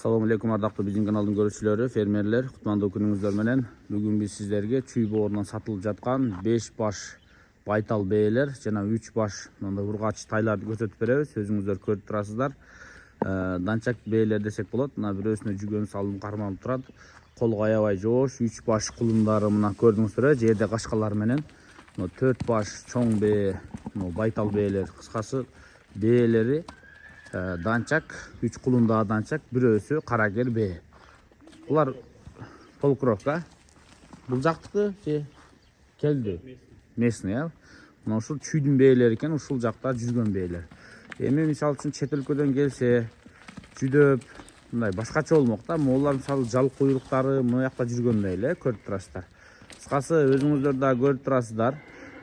Assalamu alaikum ардактуу биздин каналдын көрүүчүлөрү, фермерлер, кутмандуу күнүңүздөр менен. Бүгүн биз сиздерге чүй боорунан сатылып жаткан 5 баш байтал бээлер жана 3 баш мындай ургач тайларды көрсөтүп беребиз. Өзүңүздөр көрүп турасыздар. Данчак бээлер десек болот. Мына бирөөсүнө жүгөн салынып кармалып турат. Колго аябай жоош, 3 баш кулундары мына көрдүңүздөр, жерде качкалар менен. 4 баш чоң бээ, байтал бээлер, кыскасы бээлери данчак, 3 кулунда данчак, бирөөсү карагер бээ. Булар полукровка. Бул жактыкы же келди? Местный, а? Мына ушул чүйдүн бээлери экен, ушул жакта жүргөн бээлер. Эми мисалы үчүн чет өлкөдөн келсе, жүдөп, мындай башкача болмок да. Могулар мисалы жал куйруктары мына жакта жүргөндөй эле көрүп турасыздар. Кыскасы өзүңүздөр да көрүп турасыздар.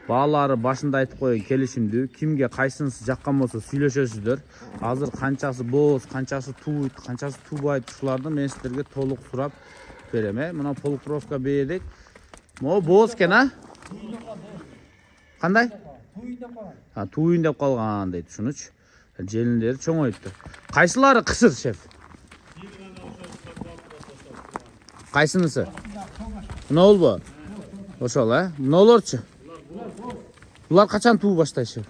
Баалары башында айтып коеюн, келишимдүү. Кимге кайсынысы жаккан болсо сүйлөшөсүздөр. Азыр канчасы бооз, канчасы тууйт, канчасы туубайт, ушуларды мен сиздерге толук сурап берем. Мына полукровка бээдек. Могу бооз экен, а? Кандай? Тууйун деп калган дейт, ушунучу. Желиндери чоңойтtu. Кайсылары кысыр, шеф? Кайсынысы? Мына болбу? Ошол, а? Мыналарчы? Булар качан туу баштайт?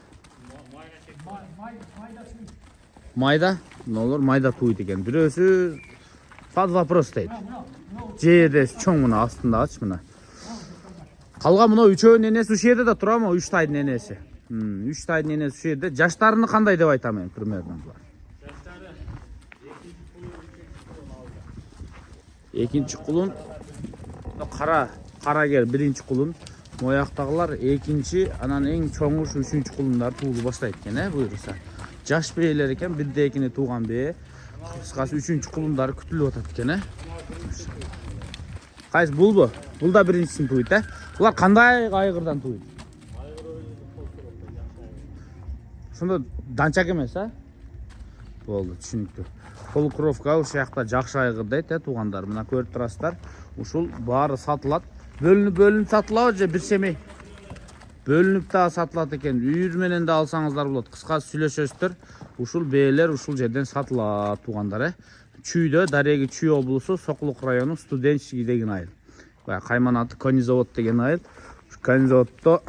Майда? Мыналар майда тууйт экен. Бирөөсү под вопрос дейт. Жерде чоң мына астындагычы мына. Калган мына үчөөнүн энеси ушул жерде да турабы? 3 тайдын энеси. 3 тайдын энеси ушул жерде. Жаштарыны кандай деп айтам мен примерно булар? Экинчи кулун карагер биринчи кулун. Мояктагылар экинчи, анан эң чоңу ушу 3-үчү кулундар туулу баштайт экен, буюрса. Жаш бээлер экен, бирде экини тууган бээ. Кыскасы 3-үчү кулундары күтүлүп атат экен, Кайсы булбу? Бул да биринчисин тууйт, Булар кандай айгырдан тууйт? Ошондо данчак эмес, Болду, түшүнүктүү. Полукровка ушул жакта жакшы айгыр дейт, туугандар. Мына көрүп турасыздар. Ушул баары сатылат. Бөлүнүп сатылабы же бир семей? Бөлүнүп да сатылат экен. Үйүр менен да алсаңыздар болот. Кыскасы сүйлөшөсүздөр. Ушул бээлер ушул жерден сатылат, туугандар, Чүйдө, Дареги Чүй облусу, Сокулук району, Студенческий деген айыл. Кайман аты Конизавод деген айыл. Ушу Конизаводдо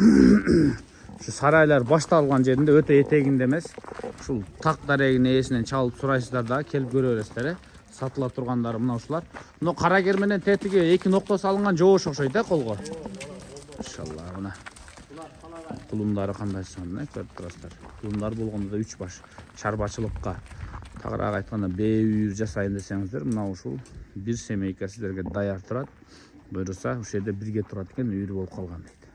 ушу сарайлар башталган жеринде өтө этегинде эмес. Ушул так дарегинин ээсинен чалып сурайсыздар да, келип көрө бересиздер, Сатыла тургандары мына ушулар. Мына карагер менен тетиги 2 нокто салынган жоош окшойт, колго. Иншалла, мына. Кулундары кандай сонун, көрүп турасыздар. Кулундар болгондо да 3 баш чарбачылыкка, тагыраак айтканда бээ үйүр жасайын десеңиздер, мына ушул бир семейка сиздерге даяр турат. Буюрса, ушул жерде бирге турат экен, үйүр болуп калган дейт.